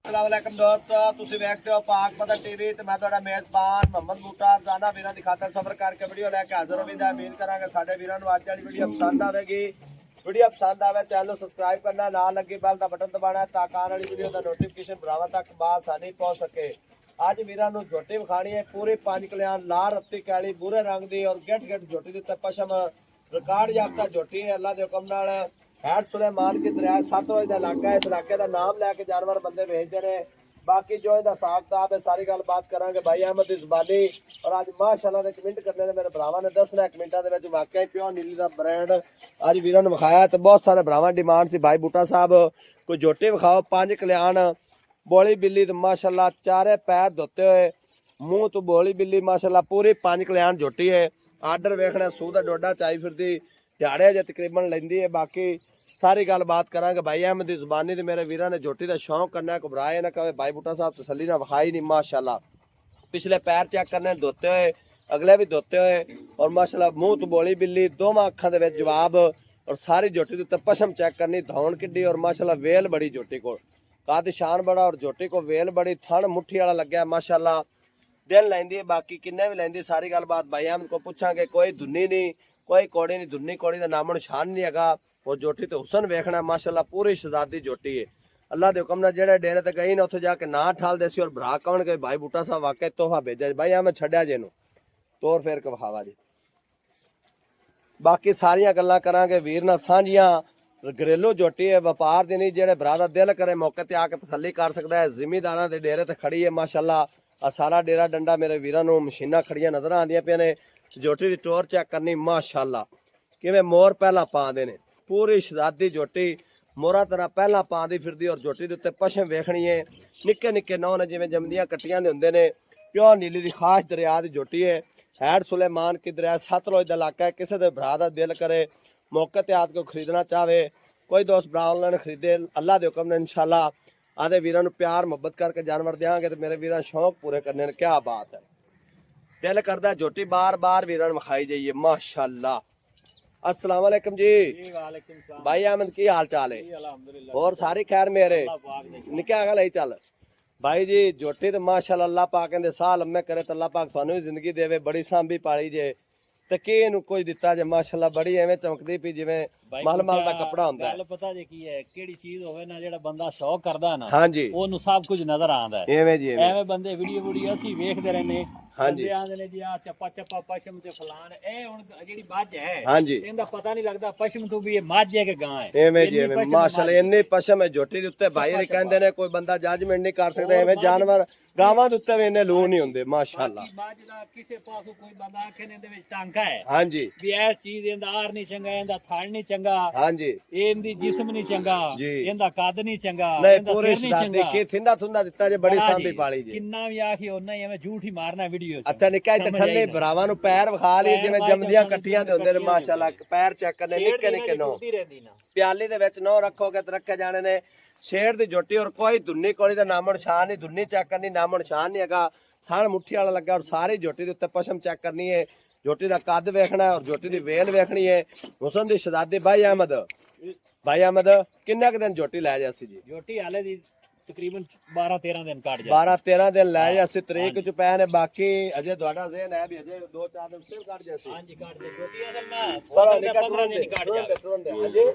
अस्सलाम वालेकुम दोस्तों, तुसी देखते हो पाक पता टीवी ते मैं तुहाडा मेजबान मोहम्मद बूटा जाना वीरां दी खातर सफर करके वीडियो लेके हाजिर होई दा। उम्मीद करांगे साडे वीरां नूं अज वाली वीडियो पसंद आवेगी। वीडियो पसंद आवे चैनल सब्सक्राइब करना, नाल लगे बेल दा बटन दबाना ताकि आने वाली वीडियो दा नोटिफिकेशन भरावां तक बासानी पहुंच सके। अज वीरां नूं झोटी विखाणी है पूरी 5 कल्याण लाल रत्ती कैली भूरे रंग दी और गेट गेट झोटी दे उत्ते पशम रिकॉर्ड याफ्ता झोटी है। अल्लाह दे हुक्म नाल हैड सुलेमान की दरिया सतलुज का इलाका है। इस इलाके का नाम लैके जानवर बंदे भेजते हैं। बाकी जो इहदा हिसाब किताब है सारी गल बात करांगे भाई अहमद की जुबानी। और अज माशाअल्लाह ने कमेंट करने ने मेरे भरावां ने दसना कमेंटां दे विच वाकई प्योर नीली दा ब्रांड अज वीरां नूं विखाया। तो बहुत सारे भरावां डिमांड सी भाई बूटा साहब कोई झोटी विखाओ 5 कल्याण बोली बिल्ली तो माशाअल्लाह चारे पैर धोते हुए मूँह तो बोली बिल्ली माशाअल्लाह पूरी 5 कल्याण झोटी है। आर्डर वेखना सूह दा डोडा चाई फिरदी दिहाड़े जे तकरीबन लैंदी है। बाकी सारी गल बात करांगे भाई अहमद की जुबानी। तो मेरे वीरां ने झोटी का शौक करना है, घबराए ना कहे भाई बूटा साहब तसल्ली ना विखाई नहीं। माशाअल्लाह पिछले पैर चेक करने धोते हुए अगले भी धोते हुए और माशाअल्लाह मूँह तो बोली बिल्ली दोवां अखां दे विच जवाब और सारी झोटी दे उत्ते पशम चेक करनी धौन किड्डी और माशाअल्लाह वेल बड़ी झोटी को काद शान बड़ा और झोटी को वेल बड़ी थण मुट्ठी वाला लग्या माशाअल्लाह दिन लैंदी है। बाकी किन्ने भी लैंदी सारी गल बात भाई अहमद को पूछांगे। कोई धुन्नी नहीं कोई कौड़ी नहीं, धुन्नी कौड़ी का नामो निशान नहीं है। और झोटी तो हुसन वेखना माशाअल्लाह पूरी शहजादी झोटी है। अल्लाह के हुक्म नाल जेड़े डेरे ते गई ना उत्थे जाके ना ठाल देसी और भरा कौन के भाई बूटा साहब वाकई तोहफा भेजा भाई अहमद छड्या जे नूं तोर फेर के विखावा जी। बाकी सारियां गल्लां करांगे वीर नाल सांझियां। घरेलू झोटी है व्यापार दी नहीं, जेड़े भरा दा दिल करे मौके ते आके तसल्ली कर सकदा है। जिमीदारां दे डेरे ते खड़ी है माशाअल्लाह। आ सारा डेरा डंडा मेरे वीरां नूं मशीनां खड़ियां नजर आंदियां पियां ने। झोटी दी टोर चेक करनी माशाअल्लाह किवें मोर पहला पांदे ने पूरी शहजादी झोटी मोरा तरह पहला पांदी फिरदी और झोटी दे उत्ते पशम वेखनी है। निक्के निक्के नौ ने जिवें जमदियां कट्टियां दे हुंदे ने। प्योर नीली दी खास दरिया दी झोटी है। हैड सुलेमान की दरिया सतलुज दा इलाका है। किसी दे भरा दा दिल करे मौके ते आद को खरीदना चाहे कोई दोस्त भरा ऑनलाइन खरीदे अल्लाह दे हुक्म ने इंशाअल्लाह आदे वीरां नूं प्यार मुहब्बत करके जानवर देंगे तो मेरे वीरां शौक पूरे करने ने। क्या बात है, दिल करदा झोटी बार बार वीरां नूं विखाई जाइए माशाअल्लाह। अस्सलाम वालेकुम जी। भाई अहमद की हाल चाल है और सारी खैर मेरे निक्का गल ही चल भाई जी। झोटी तो माशाअल्लाह अल्लाह पाक कहंदे साह लम्मे करे तो अल्लाह पाक तुहानूं भी जिंदगी देवे। बड़ी सांभी पाली जे ते की इहनूं कोई दिता जे माशाअल्लाह बड़ी एवें चमकदी पई जिवें मलमल दा कपड़ा हुंदा है। गल पता जे की है केड़ी चीज होवे ना जेड़ा बंदा शौक करदा ना हां जी ओनू सब कुछ नजर आंदा है। एवें जी एवें बंदे वीडियो ਅਸੀਂ ਵੇਖਦੇ रहने हां जी आंदे ने जी आ चप्पा चप्पा पशम ते फलान ए हुन जेड़ी मੱਝ है हां जी ਇਹਦਾ पता नहीं लगदा पशम तो भी ये मੱਝ है कि गां है। एवें जी एवें माशाअल्लाह इन्नी पशम है झोटी दे उत्ते भाई रे कहंदे ने कोई बंदा जजमेंट नहीं कर सकदा। एवें जानवर गावां दे उत्ते भी इन्ने लू नहीं हुंदे माशाअल्लाह। मੱਝ ਦਾ ਕਿਸੇ ਪਾਸੋਂ ਕੋਈ ਬੰਦਾ ਆਖੇ ਨੇ ਇਹਦੇ ਵਿੱਚ ਟਾਂਕਾ ਹੈ हां जी ਵੀ ਇਹ ਚੀਜ਼ ਇਹਦਾ ਆਰ ਨਹੀਂ ਚੰਗਾ ਇਹਦਾ ਥਣ ਨਹੀਂ ਚੰਗਾ हां जी ਇਹਦੀ ਜਿਸਮ ਨਹੀਂ ਚੰਗਾ ਇਹਦਾ ਕੱਦ ਨਹੀਂ ਚੰਗਾ नहीं पूरे शहजादी की थिंदा थुंदा दिता जे बड़ी सांभी पाली जे ਕਿੰਨਾ ਵੀ ਆਖੀ ਉਹਨਾਂ ਹੀ ਐਵੇਂ ਝੂਠ ਹੀ ਮਾਰਨਾ ਵੀਡੀਓ ਚ। अच्छा निक्का इत्थे थल्ले भरावां नूं पैर विखा लिए जिवें जमदियां कट्टियां दे हुंदे ने माशाअल्लाह। पैर चेक करने निक्के निक्के नौ प्याली दे विच नौ रखोगे तो रखे जाने ने। शेर दी झोटी और कोई धुन्नी कोली दा नामो निशान नहीं, धुन्नी चेक करनी नामो निशान नहीं हैगा। थण मुट्ठी वाला लगा और सारी झोटी दे उत्ते पशम चेक करनी है। झोटी दा कद वेखना है और झोटी दी वेल वेखनी है। हुसन दी शहजादी भाई अहमद किन्ने क दिन झोटी लै जासी जी? झोटी हाले दी तकरीबन 12-13 दिन काट जा 12-13 दिन लै जासी तरीक च पै ने। बाकी अजे तुहाडा ज़हन है भी अजे 2-4 दिन फिर काट जासी। हां जी काट दे झोटी असल में 15 दिन काट जा हां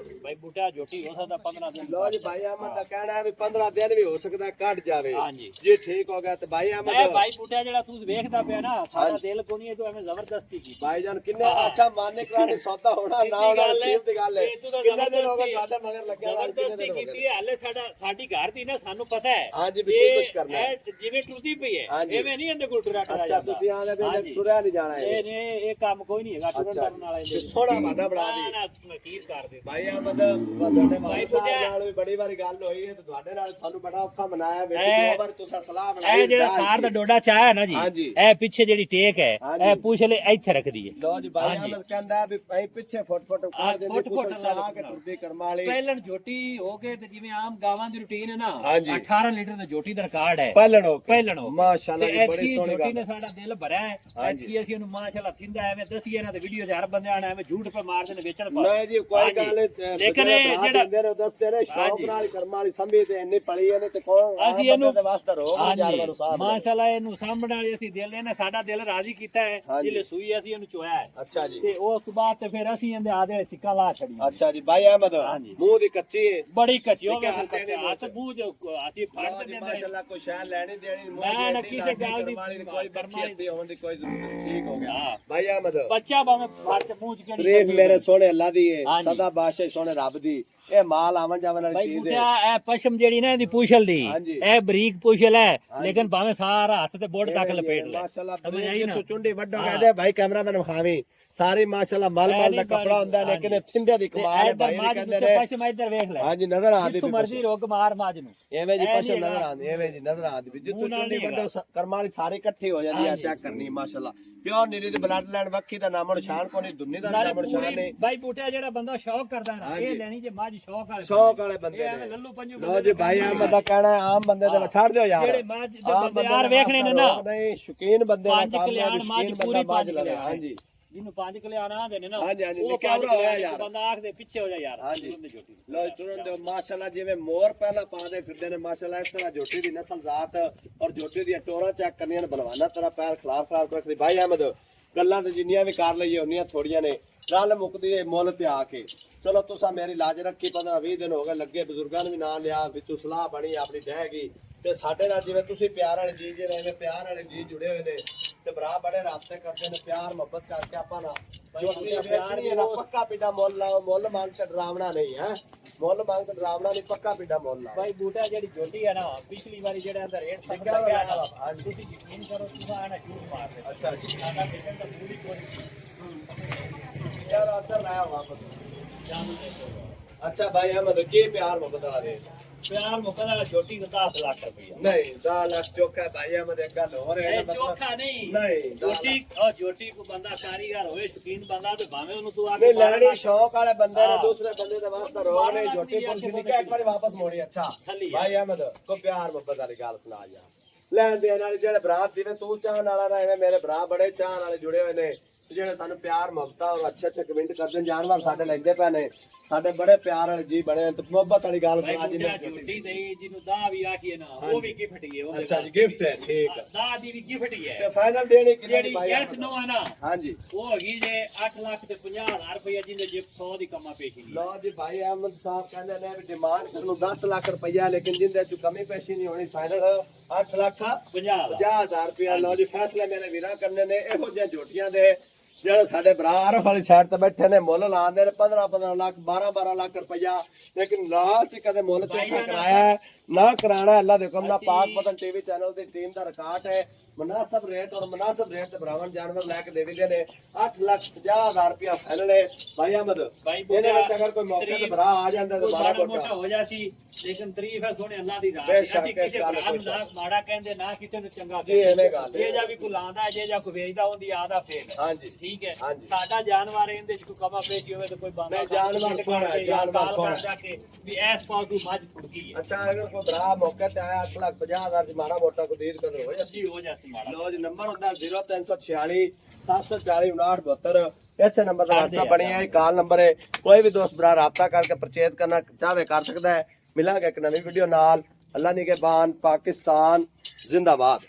भाई बूटा झोटी हो सकदा 15 दिन। लो जी भाई अहमद दा कहना है भी 15 दिन भी हो सकदा काट जावे। हां जी जी ठीक हो गया। तो भाई अहमद भाई बूटा जेड़ा तू वेखदा पिया ना सारा दिल कोनी है तो एवें जबरदस्ती की भाईजान किन्ने अच्छा मानने कराने सौदा होना ना होना नसीब दी गल है। किन्ने दिन हो गए ਤੁਹਾਡੇ मगर लगे जबरदस्ती कीती है हाले साडी घर दी ना सानू पता है। हां जी भी कुछ करना है जिवें टुरदी पई है एवें नहीं इंदे कोल टुरा टुरा अच्छा तुसी आने पे टुरा नहीं जाना है। ये काम कोई नहीं है टुरन टुरन वाला इंदे सोना वादा बना दी ना नकीर कर दे भाई अहमद ਤੁਹਾਡੇ ਭਾਈ ਸਾਹਿਬ ਨਾਲ ਵੀ ਬੜੀ ਵਾਰੀ ਗੱਲ ਹੋਈ ਹੈ ਤੇ ਤੁਹਾਡੇ ਨਾਲ ਤੁਹਾਨੂੰ ਬੜਾ ਔਖਾ ਮਨਾਇਆ ਵੇ। ਦੋ ਵਾਰ ਤੁਸੀਂ ਸਲਾਹ ਬਣਾਈ ਇਹ ਜਿਹੜਾ ਸਾਰ ਦਾ ਡੋਡਾ ਚਾਹ ਹੈ ਨਾ ਜੀ ਇਹ ਪਿੱਛੇ ਜਿਹੜੀ ਟੇਕ ਹੈ ਇਹ ਪੁੱਛਲੇ ਇੱਥੇ ਰੱਖਦੀ ਹੈ। ਲੋ ਜੀ ਭਾਈ ਅਹਿਮਦ ਕਹਿੰਦਾ ਵੀ ਅਸੀਂ ਪਿੱਛੇ ਫੁੱਟ ਉਠਾ ਦੇਂਦੇ ਪੁੱਛ ਚਾਹ ਕੇ ਟੁਰਦੇ ਕਰਮ ਵਾਲੀ ਪਹਿਲਣ ਝੋਟੀ ਹੋ ਕੇ ਤੇ ਜਿਵੇਂ ਆਮ ਗਾਵਾਂ ਦੀ ਰੁਟੀਨ ਹੈ ਨਾ 18 ਲੀਟਰ ਦਾ ਜੋਟੀ ਦਾ ਰਿਕਾਰਡ ਹੈ ਪਹਿਲਣ ਹੋ ਪਹਿਲਣੋ ਮਾਸ਼ਾਅੱਲਾ ਜੀ, ਬੜੀ ਐਤਕੀ ਸੋਹਣੀ ਜੋਟੀ ਗੱਲ ਨੇ ਸਾਡਾ ਦਿਲ ਭਰਿਆ ਹੈ ਐਤਕੀ ਅਸੀਂ ਉਹਨੂੰ ਮਾਸ਼ਾਅੱਲਾ ਥਿੰਦਾ ਐਵੇਂ ਦਸੀਏ ਨਾ ਤੇ ਵੀਡੀਓ 'ਚ ਹਰ ਬੰਦੇ ਆਣਾ ਐਵੇਂ ਝੂਠ ਪੇ ਮਾਰਦੇ ਨੇ ਵੇਚਣ ਪਾ ਨਹੀਂ ਜੀ ਕੋਈ ਗੱਲ ਨਹੀਂ, ਲੇਕਿਨ ਇਹ ਜਿਹੜਾ ਦੱਸਦੇ ਨੇ ਸ਼ੌਕ ਨਾਲ ਕਰਮ ਵਾਲੀ ਸੰਭੀ ਤੇ ਇੰਨੀ ਪਲੀ ਨੇ ਤੇ ਕੋਣ ਅਸੀਂ ਇਹਨੂੰ ਦੇ ਵਾਸਤੇ ਰੋਗ ਜਾਨਵਰ ਨੂੰ ਸਾਹਬ ਮਾਸ਼ਾਅੱਲਾ ਇਹਨੂੰ ਸਾਂਭਣ ਵਾਲੀ ਅਸੀਂ ਦਿਲ ਇਹਨੇ ਸਾਡਾ ਦਿਲ ਰਾਜ਼ੀ ਕੀਤਾ ਹੈ ਜਿਹੜੇ ਸੂਈ ਅਸੀਂ ਇਹਨੂੰ ਚੋਇਆ ਹੈ ਅੱਛਾ ਜੀ ਤੇ ਉਸ ਤੋਂ ਬਾਅਦ ਤੇ ਫਿਰ ਅਸੀਂ ਇਹਦੇ ਆਦੇ ਸਿੱਕਾ ਲਾ ਛੜੀਆਂ ਅੱਛਾ ਜੀ ਭਾਈ ਅਹਿਮਦ ਮੂੰਹ ਦੀ ਕੱਚੀ ਹੈ ਬੜੀ ਕੱਚੀ ਹੋ ਗਈ ਹੱਥ ਮੂੰਹ ਜੋ ਅਸੀਂ ਫੜ ਜੀ ਦਿੰਦੇ ਮਾਸ਼ਾਅੱਲਾ ਕੋਈ ਸ਼ੈ ਲੈਣੀ ਦੇਣੀ ਮੈਂ ਨਾ ਕਿਸੇ ਗੱਲ ਦੀ ਕੋਈ ਬਰਮਾਈ ਹੋਣ ਦੀ ਕੋਈ ਜ਼ਰੂਰਤ ਠੀਕ ਹੋ ਗਿਆ ਭਾਈ ਅਹਿਮਦ ਬੱਚਾ ਭਾਵੇਂ ਫੜ ਚ ਮੂੰਹ ਚ ਕਿਹੜੀ ਤਾਰੀਫ ਮੇਰੇ ਸੋਹਣੇ ਅੱਲਾ ਦੀ ਹੈ ਸਦਾ ਬਾਦਸ਼ਾਹ ਸੋਹਣੇ ਰੱਬ ਦੀ ਇਹ ਮਾਲ ਆਵਣ ਜਾਵਣ ਵਾਲੀ ਭਾਈ ਚੀਜ਼ ਹੈ ਬੂਟਾ ਇਹ ਪਸ਼ਮ ਜਿਹੜੀ ਨਾ ਇਹਦੀ ਪੂਛਲ ਦੀ ਇਹ ਬਰੀਕ ਪੂਛਲ ਹੈ ਲੇਕਿਨ ਭਾਵੇਂ ਸਾਰਾ ਹੱਥ ਤੇ ਬੋੜ ਤੱਕ ਲਪੇਟ ਲੈ ਮਾਸ਼ਾਅੱਲਾ ਤੂੰ ਚੁੰਡੀ ਵੱਡੋ ਕਹਦੇ ਭਾਈ ਕੈਮਰਾਮੈਨ ਵਿਖਾਵੀਂ ਸਾਰੀ ਮਾਸ਼ਾਅੱਲਾ ਮਲ ਦਾ ਕੱਪੜਾ ਹੁੰਦਾ ਲੇਕਿਨ ਇਹ ਥਿੰਦੇ ਦੀ ਕਮਾਲ ਹੈ ਭਾਈ ਕਹਿੰਦੇ ਨੇ ਪਸ਼ਮ ਇੱਧਰ ਵੇਖ ਲੈ ਹਾਂਜੀ ਨਜ਼ਰ ਆਉਂਦੀ ਤੂੰ ਮਰਜ਼ੀ ਰੋਕ ਮਾਰ ਮਾਜ ਨੂੰ ਐਵੇਂ ਜੀ ਪਸ਼ਮ ਨਜ਼ਰ ਆਉਂਦੀ ਐਵੇਂ ਜੀ ਨਜ਼ਰ ਆਉਂਦੀ ਜਿੱਥੋਂ ਚੁੰਡੀ ਵੱਡੋ ਕਰਮਾਂ ਵਾਲੀ ਸਾਰੀ ਇਕੱਠੀ ਹੋ ਜਾਂਦੀ ਆ ਚੈੱਕ ਕਰਨੀ ਮਾਸ਼ਾਅੱਲਾ ਪਿਓਰ ਨੀਲੀ ਦੀ ਬਲੱਡ ਲਾਈਨ ਵੱਖੀ ਦਾ ਨਾਮ ਨਿਸ਼ਾਨ ਕੋਈ ਨਹੀਂ ਦੁੰਨੀ ਦਾ ਨਾਮ ਨਿਸ਼ਾਨ ਨਹੀਂ ਭਾਈ ਬੂਟਾ ਜਿਹੜਾ ਬੰਦਾ ਸ਼ੌਕ ਕਰਦਾ ਨਾ ਇਹ ਲੈਣੀ ਜੇ ਮੱਝ ਸ਼ੌਕ ਵਾਲੇ ਬੰਦੇ ਨੇ ਲੱਲੂ ਪੰਜੂ ਲੋ ਜੀ ਭਾਈ ਅਹਿਮਦ ਦਾ ਕਹਿਣਾ ਆਮ ਬੰਦੇ ਤੇ ਛੱਡ ਦਿਓ ਯਾਰ ਜਿਹੜੇ ਮੱਝ ਦੇ ਬੰਦੇ ਯਾਰ ਵੇਖਣੇ ਨੇ ਨਾ ਨਹੀਂ ਸ਼ੌਕੀਨ ਬੰਦੇ ਨੇ ਕਲਿਆਣ ਮੱਝ ਪੂਰੀ ਮੱਝ ਲਵੇ ਹਾਂਜੀ ਜਿਹਨੂੰ 5 ਕਲਿਆਣ ਆਂਦੇ ਨੇ ਨਾ ਹਾਂਜੀ ਉਹ ਨਿਕਾਉਰਾ ਹੋਇਆ ਯਾਰ ਬੰਦਾ ਆਖ ਦੇ ਪਿੱਛੇ ਹੋ ਜਾ ਯਾਰ ਹਾਂਜੀ ਲੋ ਚੁਰਨ ਦੇ ਮਾਸ਼ਾਅੱਲਾ ਜਿਵੇਂ ਮੋਰ ਪਹਿਲਾਂ ਪਾਦੇ ਫਿਰਦੇ ਨੇ ਮਾਸ਼ਾਅੱਲਾ ਇਸ ਤਰ੍ਹਾਂ ਜੋਟੀ ਦੀ ਨਸਲ ਜ਼ਾਤ ਔਰ ਜੋਟੀ ਦੀਆਂ ਟੋਰਾਂ ਚੈੱਕ ਕਰਨੀਆਂ ਨੇ ਬਲਵਾਨਾ ਤਰ੍ਹਾਂ ਪੈਰ ਖਿਲਾਰ ਰੱਖਦੀ ਭਾਈ ਅਹਿਮਦ ਗੱਲਾਂ ਤੇ ਜਿੰਨੀਆਂ ਵੀ ਕਰ ਲਈਏ ਉਹਨੀਆਂ ਥੋੜੀਆਂ ਨੇ ਗੱਲ ਮੁੱਕਦੀ ਏ ਮੁੱਲ ਤੇ ਆ ਕੇ ਚਲੋ ਤੁਸੀਂ ਮੇਰੀ ਲਾਜ ਰੱਖੀ 15-20 ਦਿਨ ਹੋ ਗਏ ਲੱਗੇ ਬਜ਼ੁਰਗਾਂ ਨੂੰ ਵੀ ਨਾਂ ਲਿਆ ਵਿੱਚੋਂ ਸਲਾਹ ਬਣੀ ਆਪਣੀ ਡਹਿ ਗਈ ਤੇ ਸਾਡੇ ਨਾਲ ਜਿਵੇਂ ਤੁਸੀਂ ਪਿਆਰ ਵਾਲੇ ਜੀ ਜਿਹੜੇ ਐਵੇਂ ਪਿਆਰ ਵਾਲੇ ਜੀ ਜੁੜੇ ਹੋਏ ਨੇ ਤੇ ਭਰਾ ਬੜੇ ਰਾਬਤੇ ਕਰਦੇ ਨੇ ਪਿਆਰ ਮੁਹੱਬਤ ਕਰਕੇ ਆਪਾਂ ਨਾ ਜੋਟੀ ਵੇਚਣੀ ਹੈ ਨਾ ਪੱਕਾ ਪਿੱਡਾ ਮੁੱਲ ਲਾਓ ਮੁੱਲ ਮੰਗ ਕੇ ਡਰਾਵਣਾ ਨਹੀਂ ਹੈ ਮੁੱਲ ਮੰਗ ਕੇ ਡਰਾਵਣਾ ਨਹੀਂ ਪੱਕਾ ਪਿੱਡਾ ਮੁੱਲ ਲਾਓ ਭਾਈ ਬੂਟਾ ਜਿਹੜੀ ਜੋਟੀ ਹੈ ਨਾ ਪਿਛਲੀ ਵਾਰੀ ਜਿਹੜਾ ਇਹਦਾ ਰੇਟ ਸੰਗਾ ਗਿਆ ਨਾ ਹਾਂਜੀ ਤੁਸੀਂ ਯਕੀਨ ਕਰੋ ਤੁਸੀਂ ਆਣਾ ਝੂਠ ਮਾਰਦੇ ਅੱਛਾ ਜੀ ਸਾਡਾ ਕਿਚਨ ਤਾਂ ਪੂਰੀ ਕੋਈ ਯਾਰ ਅੰਦਰ ਲਾਇਆ ਵਾਪਸ ਜਾਨ ਦੇਖੋ ਅੱਛਾ ਭਾਈ ਅਹਿਮਦ ਕੀ ਪਿਆਰ ਮੁਹੱਬਤ ਵਾਲਾ ਦੇ ਪਿਆਰ ਮੁਕਦਾ ਵਾਲਾ ਛੋਟੀ ਦਾ 10 ਲੱਖ ਰੁਪਇਆ ਨਹੀਂ 10 ਲੱਖ ਚੋਖਾ ਭਾਈ ਅਹਿਮਦ ਇੱਕ ਗੱਲ ਹੋਰ ਹੈ ਇਹ ਚੋਖਾ ਨਹੀਂ ਨਹੀਂ ਜੋਟੀ ਕੋ ਬੰਦਾ ਕਾਰੀਗਰ ਹੋਵੇ ਸ਼ਕੀਨ ਬੰਦਾ ਤੇ ਭਾਵੇਂ ਉਹਨੂੰ ਤੂੰ ਨਹੀਂ ਲੈਣੀ ਸ਼ੌਕ ਵਾਲੇ ਬੰਦੇ ਨੇ ਦੂਸਰੇ ਬੰਦੇ ਦੇ ਵਾਸਤੇ ਰੋਕ ਨਹੀਂ ਜੋਟੀ ਪੁਲਿਸ ਦੀ ਇੱਕ ਵਾਰੀ ਵਾਪਸ ਮੋੜੀ ਅੱਛਾ ਭਾਈ ਅਹਿਮਦ ਕੋ ਪਿਆਰ ਮੁਹੱਬਤ ਵਾਲੀ ਗੱਲ ਸੁਣਾ ਯਾਰ ਲੈਣ ਦੇਣ ਵਾਲੇ ਜਿਹੜੇ ਭਰਾ ਜਿਵੇਂ ਤੂੰ ਚਾਹਣ ਵਾਲਾ ਨਾ ਐਵੇਂ ਮੇਰੇ ਭਰਾ ਬੜੇ ਚਾਹਣ ਵਾਲੇ ਜੁੜੇ ਹੋਏ ਨੇ ਜਿਹੜੇ ਸਾਨੂੰ ਪਿਆਰ ਮੁਹੱਬਤਾਂ ਔਰ ਅੱਛੇ ਕਮੈਂਟ ਕਰਦੇ ਨੇ ਜਾਨਵਰ ਸਾਡੇ ਲੈਂਦੇ ਪਏ ਨੇ ਸਾਡੇ ਬੜੇ ਪਿਆਰ ਵਾਲੇ ਜੀ ਬਣੇ ਤੇ ਮੁਹੱਬਤ ਵਾਲੀ ਗੱਲ ਸੁਣਾ ਜੀ ਮੈਂ ਜੋਟੀ ਨਹੀਂ ਜਿਹਨੂੰ ਦਾ ਵੀ ਆਖੀਏ ਨਾ ਉਹ ਵੀ ਗਿਫਟ ਹੀ ਹੈ ਅੱਛਾ ਜੀ ਗਿਫਟ ਹੈ ਠੀਕ ਦਾ ਦੀ ਵੀ ਗਿਫਟ ਹੀ ਹੈ ਤੇ ਫਾਈਨਲ ਦੇਣੀ ਕਿੰਨੀ ਜਿਹੜੀ ਭਾਈ ਯੈਸ ਨੋ ਹੈ ਨਾ ਹਾਂਜੀ ਉਹ ਹੈਗੀ ਜੇ 8 ਲੱਖ ਤੇ 50,000 ਰੁਪਏ ਜਿਹਦੇ ਜੇ 100 ਦੀ ਕਮਾ ਪੇਸ਼ੀ ਨਹੀਂ ਲੋ ਜੀ ਭਾਈ ਅਹਿਮਦ ਸਾਹਿਬ ਕਹਿੰਦੇ ਨੇ ਵੀ ਡਿਮਾਂਡ ਕਰਨ ਨੂੰ 10 ਲੱਖ ਰੁਪਇਆ ਲੇਕਿਨ ਜਿੰਦੇ ਚ ਕਮੀ ਪੇਸ਼ੀ ਨਹੀਂ ਹੋਣੀ ਫਾਈਨਲ 8 ਲੱਖ 50,000 ਰੁਪਇਆ ਲੋ ਜੀ ਫੈਸਲੇ ਮੇਰੇ ਵੀਰਾਂ ਕਰਨੇ ਨੇ ਇਹੋ ਜਿਹੇ ਜੋਟੀਆਂ ਦੇ ਜਿਹੜੇ ਸਾਡੇ ਭਰਾ ਆਰਫ ਵਾਲੀ ਸਾਈਡ ਤੇ ਬੈਠੇ ਨੇ ਮੁੱਲ ਲਾਉਂਦੇ ਨੇ 15 ਲੱਖ 12 ਲੱਖ ਰੁਪਇਆ ਲੇਕਿਨ ਨਾ ਅਸੀਂ ਕਦੇ ਮੁੱਲ ਚੋਖਾ ਕਰਾਇਆ ਨਾ ਕਰਾਣਾ ਅੱਲਾ ਦੇ ਹੁਕਮ ਨਾਲ ਪਾਕ ਪਤਨ ਟੀਵੀ ਚੈਨਲ ਦੀ ਟੀਮ ਦਾ ਰਿਕਾਰਡ ਹੈ ਮੁਨਾਸਬ ਰੇਟ ਔਰ ਮੁਨਾਸਬ ਰੇਟ ਤੇ ਬਰਾਵਨ ਜਾਨਵਰ ਲੈ ਕੇ ਦੇਵੀਦੇ ਨੇ 8,50,000 ਰੁਪਇਆ ਫਾਈਨਲ ਹੈ ਭਾਈ ਅਹਿਮਦ ਇਹਦੇ ਵਿੱਚ ਅਗਰ ਕੋਈ ਮੌਕੇ ਤੇ ਭਰਾ ਆ ਜਾਂਦਾ ਤਾਂ ਬੜਾ ਮੋਟਾ ਹੋ ਜਾਸੀ ਲੇਕਿਨ ਤਾਰੀਫ ਹੈ ਸੋਹਣੇ ਅੱਲਾ ਦੀ ਰਾਤ ਅਸੀਂ ਕਿਸੇ ਭਰਾ ਨੂੰ ਨਾ ਮਾੜਾ ਕਹਿੰਦੇ ਨਾ ਕਿਸੇ ਨੂੰ ਚੰਗਾ ਜੀ ਇਹਨੇ ਗੱਲ ਜੇ ਜਾਂ ਵੀ ਕੋਈ ਲਾਉਂਦਾ ਜੇ ਜਾਂ ਕੋਈ ਵੇਚਦਾ ਉਹਦੀ ਆਦਾ ਫੇਰ ਹਾਂਜੀ ਠੀਕ ਹੈ ਸਾਡਾ ਜਾਨਵਰ ਇਹਦੇ ਚ ਕੋਈ ਕਮਾ ਪੇਸ਼ੀ ਹੋਵੇ ਤਾਂ ਕੋਈ ਬੰਦਾ ਜਾਨਵਰ ਸੋਹਣਾ ਜਾਨਵਰ ਸੋਹਣਾ ਵੀ ਐਸ ਪਾਸ ਨੂੰ ਮੱਝ ਫੁੜਕੀ ਹੈ ਅੱਛਾ ਅਗਰ ਕੋਈ ਭਰਾ ਮੌਕੇ ਤੇ ਆਇਆ 8,50,000 ਦੀ ਮਾਰਾ ਮੋਟਾ ਕੋਈ ਦੇਰ ਕਰ ਹੋਏ ਜੀ ਹੋ ਜਾਸੀ ਮਾੜਾ ਲੋ ਜੀ ਨੰਬਰ ਹੁੰਦਾ 0346 740 5972 ਇਸੇ ਨੰਬਰ ਦਾ WhatsApp ਬਣਿਆ ਹੈ ਕਾਲ ਨੰਬਰ ਹੈ ਕੋਈ ਵੀ ਦੋਸਤ ਭਰਾ ਰਾਬਤਾ ਕਰਕੇ ਪਰਚੇਜ਼ ਕਰਨਾ ਚਾਹਵੇ ਕਰ ਸਕਦਾ ਹੈ ਮਿਲਾਂਗੇ ਇੱਕ ਨਵੀਂ ਵੀਡੀਓ ਨਾਲ ਅੱਲਾ ਨਿਗਹਿਬਾਨ ਪਾਕਿਸਤਾਨ ਜ਼ਿੰਦਾਬਾਦ